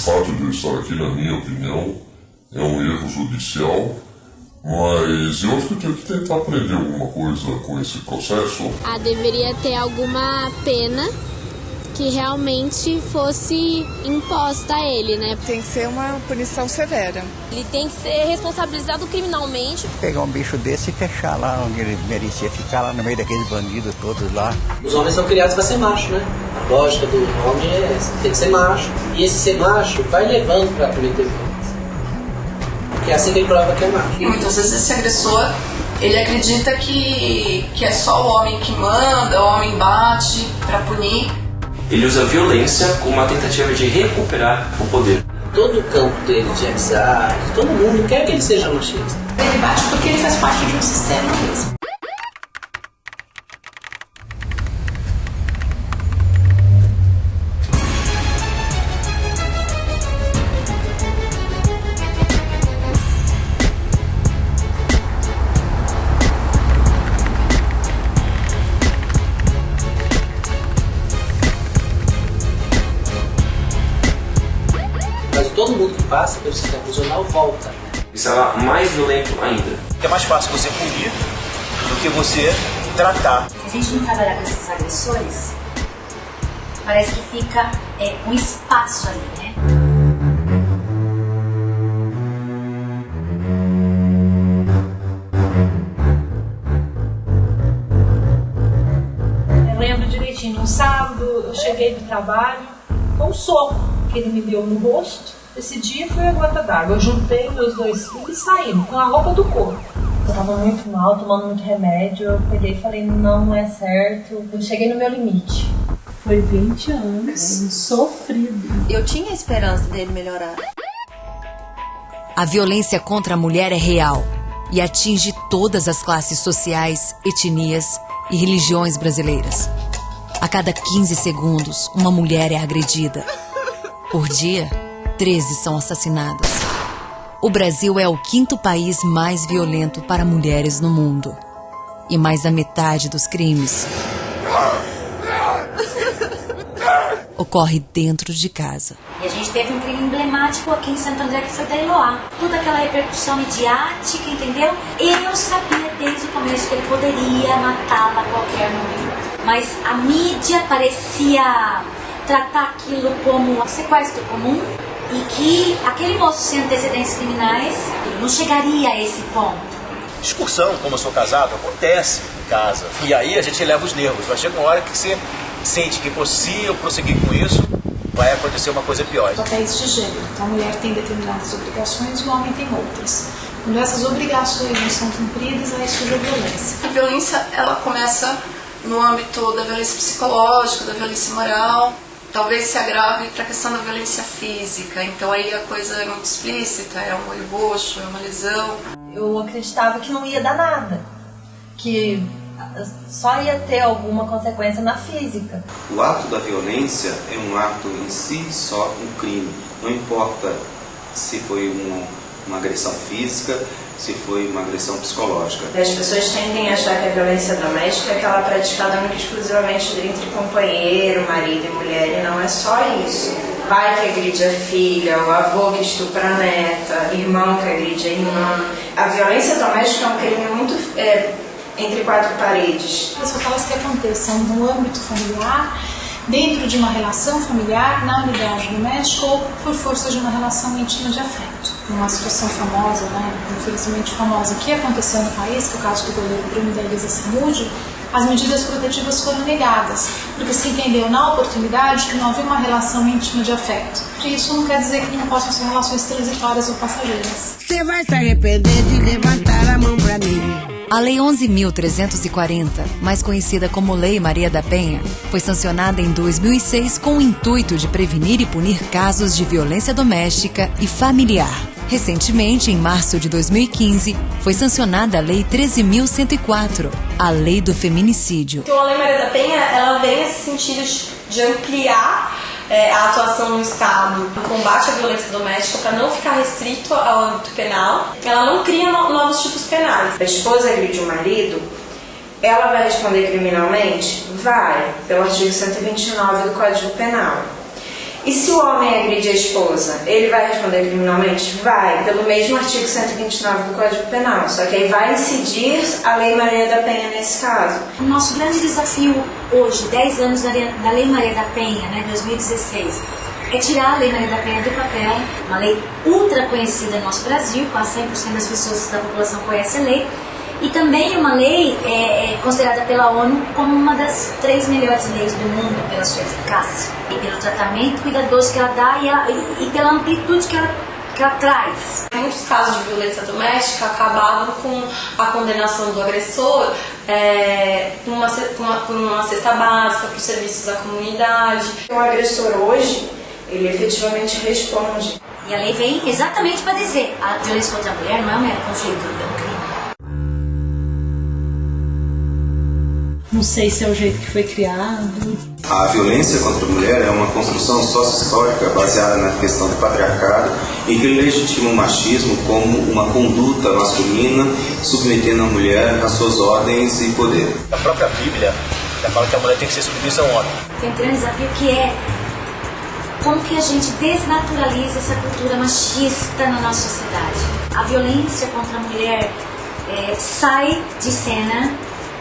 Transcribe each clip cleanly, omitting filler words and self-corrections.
fato de eu estar aqui, na minha opinião, é um erro judicial, mas eu acho que eu tenho que tentar aprender alguma coisa com esse processo. Deveria ter alguma pena que realmente fosse imposta a ele, né? Tem que ser uma punição severa. Ele tem que ser responsabilizado criminalmente. Pegar um bicho desse e fechar lá onde ele merecia ficar, lá no meio daqueles bandidos todos lá. Os homens são criados para ser macho, né? A lógica do homem é essa, tem que ser macho. E esse ser macho vai levando para cometer violência. Porque é assim que ele prova que é macho. E muitas vezes esse agressor, ele acredita que é só o homem que manda, o homem bate para punir. Ele usa a violência como uma tentativa de recuperar o poder. Todo o campo dele de amizade, todo mundo quer que ele seja machista. Ele bate porque ele faz parte de um sistema mesmo. Mas todo mundo que passa pelo sistema prisional volta. Isso é mais violento ainda. É mais fácil você punir do que você tratar. Se a gente não trabalhar com esses agressores, parece que fica um espaço ali, né? Eu lembro direitinho, no sábado eu cheguei do trabalho com um soco que ele me deu no rosto. Esse dia foi a gota d'água. Eu juntei meus dois filhos e saímos com a roupa do corpo. Eu tava muito mal, tomando muito remédio. Eu peguei e falei, não é certo. Eu cheguei no meu limite. Foi 20 anos sofrido. Eu tinha esperança dele melhorar. A violência contra a mulher é real e atinge todas as classes sociais, etnias e religiões brasileiras. A cada 15 segundos, uma mulher é agredida. Por dia, 13 são assassinadas. O Brasil é o 5º país mais violento para mulheres no mundo. E mais da metade dos crimes ocorre dentro de casa. E a gente teve um crime emblemático aqui em Santo André que foi da Eloá. Toda aquela repercussão midiática, entendeu? Eu sabia desde o começo que ele poderia matá-la a qualquer momento. Mas a mídia parecia tratar aquilo como um sequestro comum e que aquele moço sem antecedentes criminais não chegaria a esse ponto. Discussão, como eu sou casado, acontece em casa. E aí a gente eleva os nervos. Mas chega uma hora que você sente que se eu prosseguir com isso, vai acontecer uma coisa pior. Papéis de gênero. Então a mulher tem determinadas obrigações e o homem tem outras. Quando essas obrigações não são cumpridas, aí surge a violência. A violência, ela começa no âmbito da violência psicológica, da violência moral. Talvez se agrave para a questão da violência física. Então aí a coisa é muito explícita, é um olho roxo, é uma lesão. Eu acreditava que não ia dar nada, que só ia ter alguma consequência na física. O ato da violência é um ato em si só um crime. Não importa se foi uma agressão física, se foi uma agressão psicológica. As pessoas tendem a achar que a violência doméstica é aquela praticada única e exclusivamente entre companheiro, marido e mulher, e não é só isso. Pai que agride a filha, o avô que estupra a neta, irmão que agride a irmã. A violência doméstica é um crime muito entre 4 paredes. São aquelas que aconteçam no âmbito familiar, dentro de uma relação familiar, na unidade doméstica ou por força de uma relação íntima de afeto. Uma situação famosa, infelizmente famosa, que aconteceu no país, que é o caso do goleiro Bruno da Elisa Samúdio, as medidas protetivas foram negadas, porque se entendeu na oportunidade que não havia uma relação íntima de afeto. E isso não quer dizer que não possam ser relações transitórias ou passageiras. Você vai se arrepender de levantar a mão pra mim. A Lei 11.340, mais conhecida como Lei Maria da Penha, foi sancionada em 2006 com o intuito de prevenir e punir casos de violência doméstica e familiar. Recentemente, em março de 2015, foi sancionada a Lei 13.104, a Lei do Feminicídio. Então, a Lei Maria da Penha, ela vem nesse sentido de ampliar a atuação no Estado no combate à violência doméstica para não ficar restrito ao âmbito penal. Ela não cria novos tipos penais. A esposa agride o marido, ela vai responder criminalmente? Vai, pelo artigo 129 do Código Penal. E se o homem agredir a esposa, ele vai responder criminalmente? Vai, pelo mesmo artigo 129 do Código Penal. Só que aí vai incidir a Lei Maria da Penha nesse caso. O nosso grande desafio hoje, 10 anos da Lei Maria da Penha, né, 2016, é tirar a Lei Maria da Penha do papel, uma lei ultra conhecida no nosso Brasil, quase 100% das pessoas da população conhecem a lei, e também uma lei considerada pela ONU como uma das 3 melhores leis do mundo pela sua eficácia, e pelo tratamento cuidadoso que ela dá e pela amplitude que ela traz. Muitos casos de violência doméstica acabavam com a condenação do agressor por uma cesta básica, por serviços à comunidade. O agressor hoje, ele efetivamente responde. E a lei vem exatamente para dizer: a violência contra a mulher não é um mero conflito, é um crime. Não sei se é o jeito que foi criado. A violência contra a mulher é uma construção sócio-histórica baseada na questão do patriarcado e que legitima o machismo como uma conduta masculina submetendo a mulher às suas ordens e poder. A própria Bíblia já fala que a mulher tem que ser submissa ao homem. Tem um grande desafio que é como que a gente desnaturaliza essa cultura machista na nossa sociedade. A violência contra a mulher sai de cena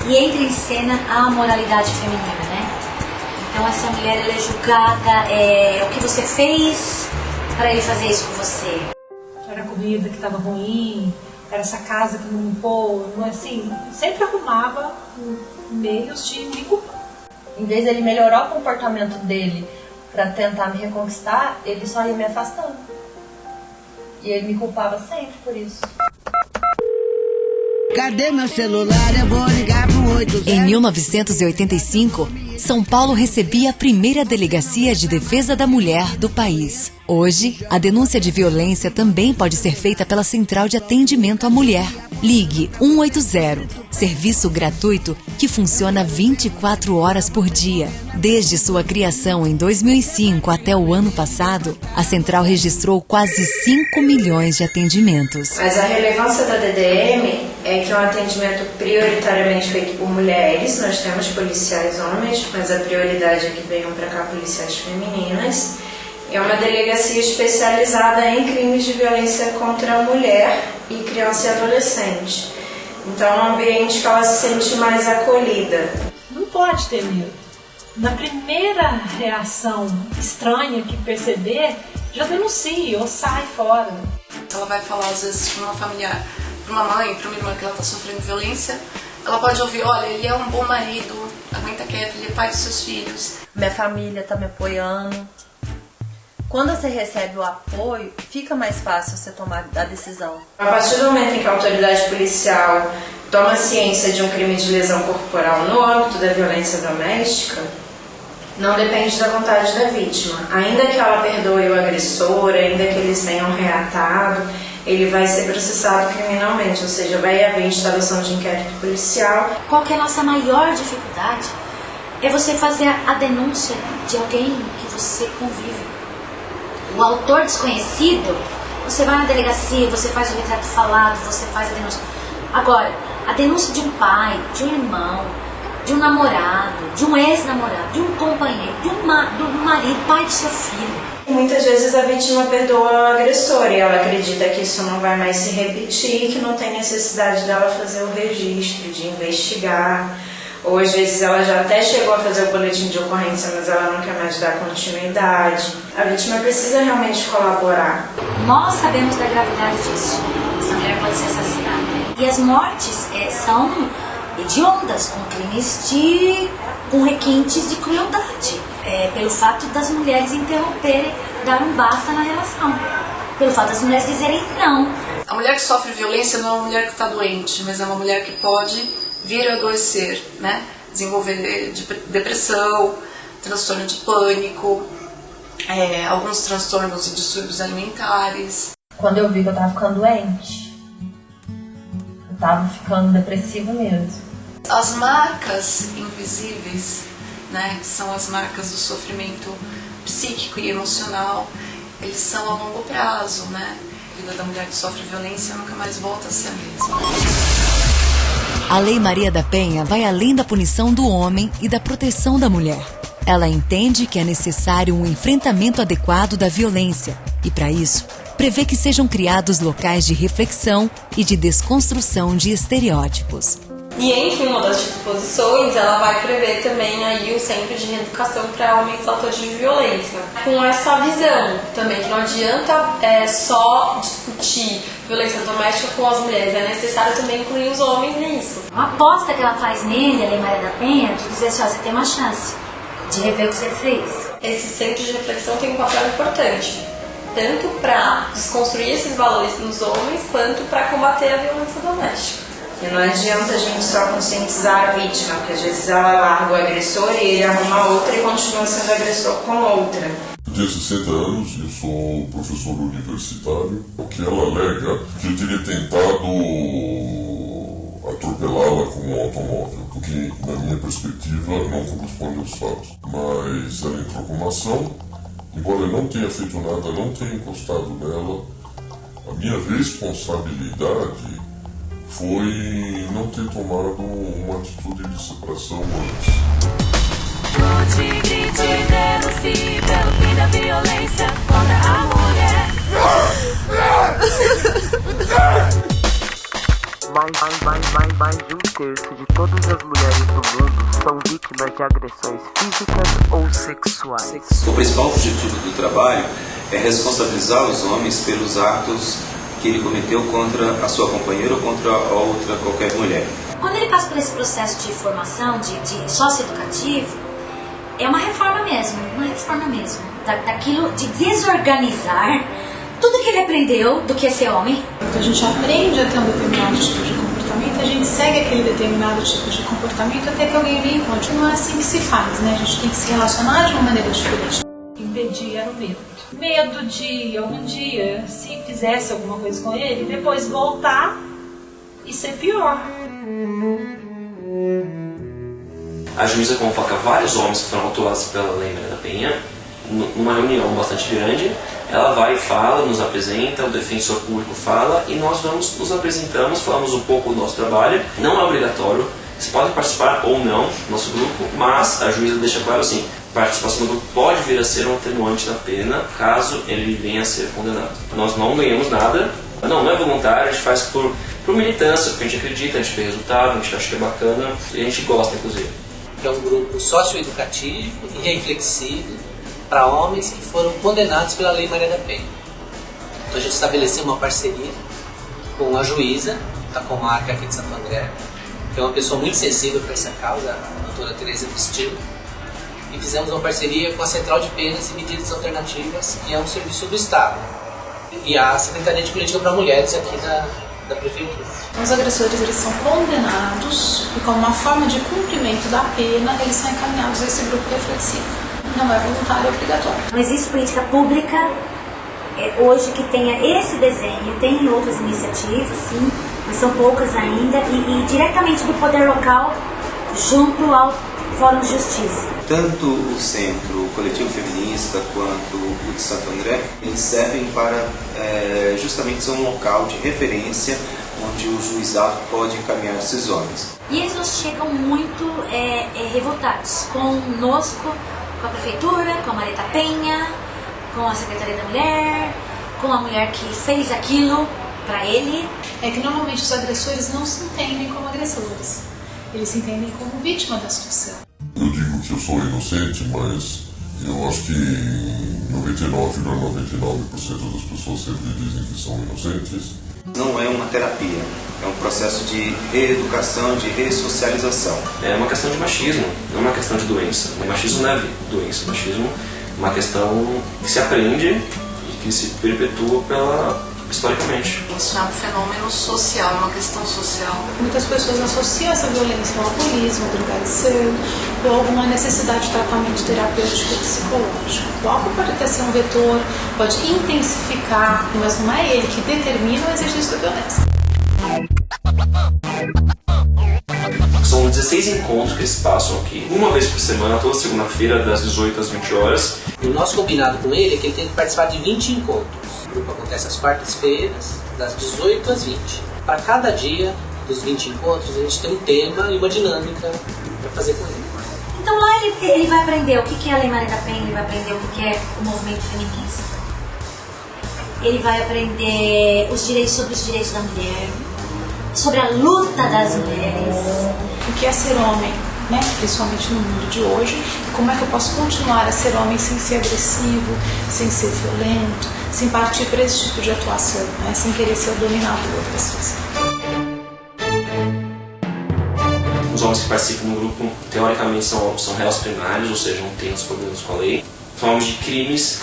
e entra em cena a moralidade feminina, né? Então essa mulher, ela é julgada, o que você fez para ele fazer isso com você. Era a comida que estava ruim, era essa casa que não limpou, assim, sempre arrumava meios de me culpar. Em vez dele melhorar o comportamento dele para tentar me reconquistar, ele só ia me afastando. E ele me culpava sempre por isso. Cadê meu celular? Eu vou ligar pro 80. Em 1985, São Paulo recebia a primeira delegacia de defesa da mulher do país. Hoje, a denúncia de violência também pode ser feita pela Central de Atendimento à Mulher. Ligue 180, serviço gratuito que funciona 24 horas por dia. Desde sua criação em 2005 até o ano passado, a Central registrou quase 5 milhões de atendimentos. Mas a relevância da DDM é que é um atendimento prioritariamente feito por mulheres. Nós temos policiais homens, mas a prioridade é que venham para cá policiais femininas. É uma delegacia especializada em crimes de violência contra a mulher e criança e adolescente. Então é um ambiente que ela se sente mais acolhida. Não pode ter medo. Na primeira reação estranha que perceber, já denuncie ou sai fora. Ela vai falar às vezes para uma familiar, para uma mãe, para uma irmã que ela está sofrendo violência, ela pode ouvir: olha, ele é um bom marido, aguenta quieto, ele é pai dos seus filhos. Minha família está me apoiando. Quando você recebe o apoio, fica mais fácil você tomar a decisão. A partir do momento em que a autoridade policial toma ciência de um crime de lesão corporal no âmbito da violência doméstica, não depende da vontade da vítima. Ainda que ela perdoe o agressor, ainda que eles tenham reatado, ele vai ser processado criminalmente, ou seja, vai haver instalação de inquérito policial. Qual que é a nossa maior dificuldade? É você fazer a denúncia de alguém que você convive. O autor desconhecido, você vai na delegacia, você faz o retrato falado, você faz a denúncia. Agora, a denúncia de um pai, de um irmão, de um namorado, de um ex-namorado, de um companheiro, do marido, pai do seu filho. Muitas vezes a vítima perdoa o agressor e ela acredita que isso não vai mais se repetir e que não tem necessidade dela fazer o registro, de investigar. Ou às vezes ela já até chegou a fazer o boletim de ocorrência, mas ela não quer mais dar continuidade. A vítima precisa realmente colaborar. Nós sabemos da gravidade disso. Essa mulher pode ser assassinada. E as mortes são hediondas, com crimes com requintes de crueldade. Pelo fato das mulheres interromperem, dar um basta na relação. Pelo fato das mulheres dizerem não. A mulher que sofre violência não é uma mulher que está doente, mas é uma mulher que pode vir a adoecer, né? Desenvolver depressão, transtorno de pânico, alguns transtornos e distúrbios alimentares. Quando eu vi que eu estava ficando doente, eu estava ficando depressiva mesmo. As marcas invisíveis, né, que são as marcas do sofrimento psíquico e emocional, eles são a longo prazo, né? A vida da mulher que sofre violência nunca mais volta a ser a mesma. A Lei Maria da Penha vai além da punição do homem e da proteção da mulher. Ela entende que é necessário um enfrentamento adequado da violência e, para isso, prevê que sejam criados locais de reflexão e de desconstrução de estereótipos. E entre uma das disposições, ela vai prever também aí o Centro de Reeducação para Homens Autores de Violência. Com essa visão também, que não adianta só discutir violência doméstica com as mulheres, é necessário também incluir os homens nisso. Uma aposta que ela faz nele, a Lei Maria da Penha, de dizer assim, ó, você tem uma chance de rever o que você fez. Esse centro de reflexão tem um papel importante, tanto para desconstruir esses valores nos homens, quanto para combater a violência doméstica. E não adianta a gente só conscientizar a vítima, porque às vezes ela larga o agressor e ele arruma outra e continua sendo agressor com outra. Eu tenho 60 anos e sou professor universitário. O que ela alega que eu teria tentado atropelá-la com um automóvel, porque na minha perspectiva não corresponde aos fatos. Mas ela entrou com uma ação, embora eu não tenha feito nada, não tenha encostado nela, a minha responsabilidade foi não ter tomado uma atitude de separação antes. Lute, grite, denuncie pelo fim da violência contra a mulher. Mais de 1/3 de todas as mulheres do mundo são vítimas de agressões físicas ou sexuais. O principal objetivo do trabalho é responsabilizar os homens pelos atos que ele cometeu contra a sua companheira ou contra outra qualquer mulher. Quando ele passa por esse processo de formação, de socioeducativo, é uma reforma mesmo, daquilo de desorganizar tudo que ele aprendeu do que é ser homem. Quando a gente aprende a ter um determinado tipo de comportamento, a gente segue aquele determinado tipo de comportamento até que alguém vem e conte. Não é assim que se faz, né? A gente tem que se relacionar de uma maneira diferente. Impedir era o medo. Medo de algum dia, se fizesse alguma coisa com ele, depois voltar e ser pior. A juíza convoca vários homens que foram autuados pela Lei Maria da Penha, numa reunião bastante grande. Ela vai e fala, nos apresenta, o defensor público fala e nós nos apresentamos, falamos um pouco do nosso trabalho. Não é obrigatório, você pode participar ou não do nosso grupo, mas a juíza deixa claro assim, a participação do grupo pode vir a ser um atenuante da pena caso ele venha a ser condenado. Nós não ganhamos nada, não é voluntário, a gente faz por militância, porque a gente acredita, a gente vê resultado, a gente acha que é bacana e a gente gosta, inclusive. É um grupo socioeducativo e reflexivo para homens que foram condenados pela Lei Maria da Penha. Então a gente estabeleceu uma parceria com a juíza da comarca aqui de Santo André, que é uma pessoa muito sensível para essa causa, a doutora Tereza Cristina, e fizemos uma parceria com a Central de Penas e Medidas Alternativas, que é um serviço do Estado, e a Secretaria de Política para Mulheres aqui da Prefeitura. Os agressores, eles são condenados e, como uma forma de cumprimento da pena, eles são encaminhados a esse grupo reflexivo. Não é voluntário, é obrigatório. Não existe política pública hoje que tenha esse desenho. Tem outras iniciativas, sim, mas são poucas ainda, e diretamente do poder local junto ao Fórum de Justiça. Tanto o Centro Coletivo Feminista quanto o de Santo André, eles servem para justamente ser um local de referência onde o juizado pode encaminhar esses homens. E eles nos chegam muito revoltados conosco, com a Prefeitura, com a Maria da Penha, com a Secretaria da Mulher, com a mulher que fez aquilo para ele. É que normalmente os agressores não se entendem como agressores, eles se entendem como vítima da situação. Eu digo que eu sou inocente, mas eu acho que 99,99% das pessoas sempre dizem que são inocentes. Não é uma terapia, é um processo de reeducação, de ressocialização. É uma questão de machismo, não é uma questão de doença. O machismo não é doença, o machismo é uma questão que se aprende e que se perpetua historicamente. Isso é um fenômeno social, é uma questão social. Muitas pessoas associam essa violência ao alcoolismo, drogadição ou alguma necessidade de tratamento terapêutico ou psicológico. O álcool pode até ser um vetor, pode intensificar, mas não é ele que determina o exercício da violência. São 16 encontros que se passam aqui, uma vez por semana, toda segunda-feira, das 18 às 20 horas. E o nosso combinado com ele é que ele tem que participar de 20 encontros. O grupo acontece às quartas-feiras, das 18 às 20. Para cada dia dos 20 encontros, a gente tem um tema e uma dinâmica para fazer com ele. Então lá ele vai aprender o que é a Lei Maria da Penha, ele vai aprender o que é o movimento feminista. Ele vai aprender sobre os direitos da mulher, sobre a luta das mulheres. O que é ser homem, né? Principalmente no mundo de hoje. Como é que eu posso continuar a ser homem sem ser agressivo, sem ser violento, sem partir para esse tipo de atuação, né? Sem querer ser o dominador das pessoas. Os homens que participam do grupo, teoricamente, são réus primários, ou seja, não têm os problemas com a lei. São homens de crimes,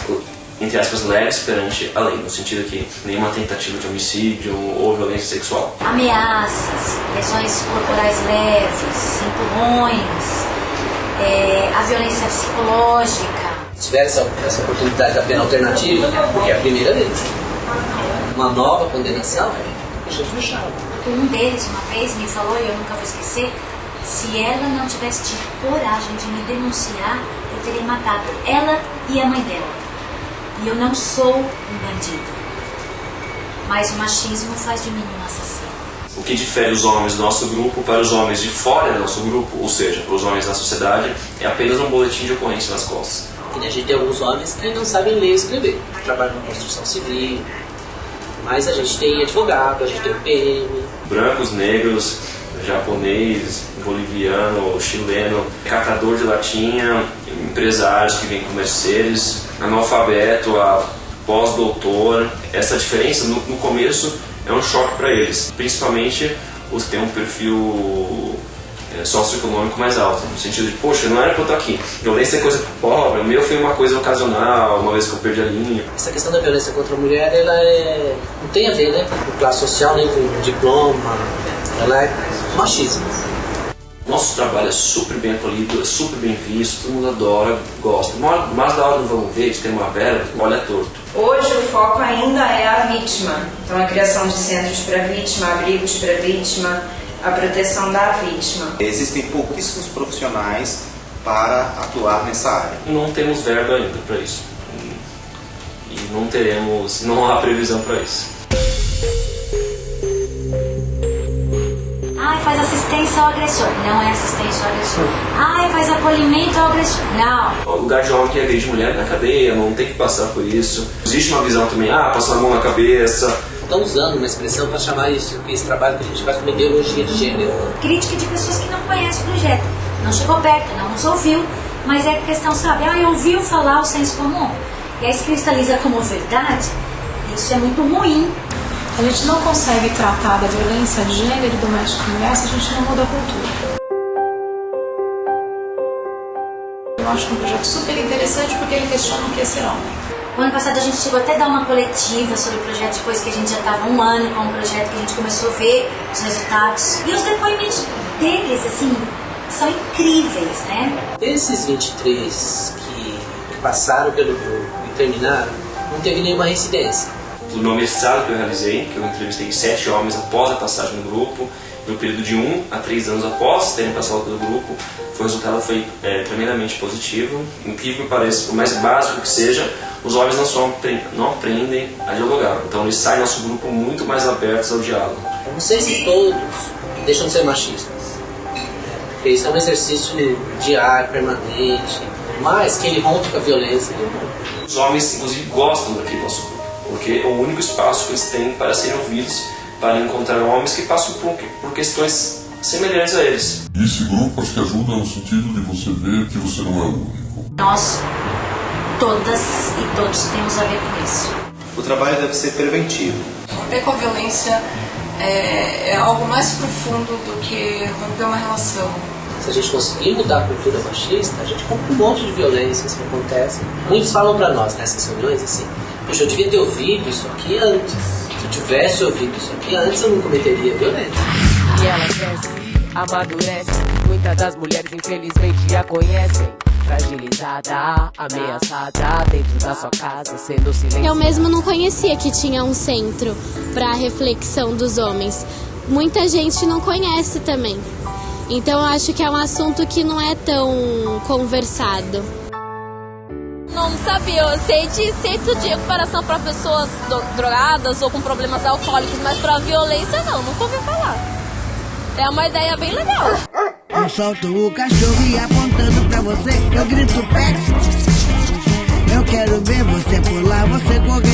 entre aspas, leves perante a lei, no sentido que nenhuma tentativa de homicídio ou violência sexual. Ameaças, lesões corporais leves, empurrões, a violência psicológica. Se tiver essa oportunidade da pena alternativa, porque é a primeira vez, uma nova condenação, deixa de fechar. Um deles uma vez me falou, e eu nunca vou esquecer, se ela não tivesse tido coragem de me denunciar, eu teria matado ela e a mãe dela. E eu não sou um bandido. Mas o machismo faz de mim um assassino. O que difere os homens do nosso grupo para os homens de fora do nosso grupo, ou seja, para os homens da sociedade, é apenas um boletim de ocorrência nas costas. E a gente tem alguns homens que não sabem ler e escrever, trabalham na construção civil, mas a gente tem advogado, a gente tem o PM. Brancos, negros, japonês, boliviano, chileno, catador de latinha, empresários que vêm com Mercedes, analfabeto, a pós-doutor. Essa diferença no começo é um choque para eles, principalmente os que têm um perfil socioeconômico mais alto, no sentido de, poxa, não era pra eu estar aqui, violência é coisa pro pobre, o meu foi uma coisa ocasional, uma vez que eu perdi a linha. Essa questão da violência contra a mulher, ela não tem a ver, né, com classe social, nem com diploma, ela é machismo. Nosso trabalho é super bem acolhido, é super bem visto, todo mundo adora, gosta. Mas da hora não vamos ver, de ter uma vera, olha torto. Hoje o foco ainda é a vítima. Então a criação de centros para vítima, abrigos para vítima, a proteção da vítima. Existem pouquíssimos profissionais para atuar nessa área. Não temos verba ainda para isso. E não teremos, não há previsão para isso. Faz assistência ao agressor. Não é assistência ao agressor. Faz acolhimento ao agressor. Não. O lugar de homem que agride mulher na cadeia, não tem que passar por isso. Existe uma visão também, passar a mão na cabeça. Estão usando uma expressão para chamar isso, esse trabalho que a gente faz com ideologia de gênero. Crítica de pessoas que não conhecem o projeto. Não chegou perto, não nos ouviu, mas é questão, sabe, ouviu falar o senso comum. E aí se cristaliza como verdade, isso é muito ruim. A gente não consegue tratar da violência de gênero e doméstica e mulher se a gente não muda a cultura. Eu acho um projeto super interessante porque ele questiona o que é ser homem. O ano passado a gente chegou até a dar uma coletiva sobre o projeto, depois que a gente já estava um ano com o projeto, que a gente começou a ver os resultados. E os depoimentos deles, assim, são incríveis, né? Esses 23 que passaram pelo grupo e terminaram, não teve nenhuma reincidência. No meu mestrado que eu realizei, que eu entrevistei 7 homens após a passagem no grupo, no período de 1 a 3 anos após terem passado pelo grupo, o resultado foi tremendamente positivo. Incrível que pareça, por mais básico que seja, os homens não aprendem a dialogar. Então eles saem do nosso grupo muito mais abertos ao diálogo. Eu não sei se todos deixam de ser machistas, porque isso é um exercício diário, permanente, mas que ele rompe com a violência. Os homens, inclusive, gostam daquele nosso grupo, porque é o único espaço que eles têm para serem ouvidos, para encontrar homens que passam por questões semelhantes a eles. E esse grupo acho que ajuda no sentido de você ver que você não é o único. Nós, todas e todos, temos a ver com isso. O trabalho deve ser preventivo. Romper com a violência é algo mais profundo do que romper uma relação. Se a gente conseguir mudar a cultura machista, a gente rompe um monte de violências que acontecem. Muitos falam para nós nessas reuniões assim, poxa, eu devia ter ouvido isso aqui antes. Se eu tivesse ouvido isso aqui antes, eu não cometeria violência. E ela cresce, amadurece. Muitas das mulheres infelizmente a conhecem. Fragilizada, ameaçada, dentro da sua casa, sendo silenciada. Eu mesmo não conhecia que tinha um centro para reflexão dos homens. Muita gente não conhece também. Então eu acho que é um assunto que não é tão conversado. Não sabia, eu sei de comparação para pessoas drogadas ou com problemas alcoólicos, mas para violência não, nunca ouvi falar. É uma ideia bem legal. Eu solto o cachorro e apontando pra você, eu grito pex. Eu quero ver você pular, você correr.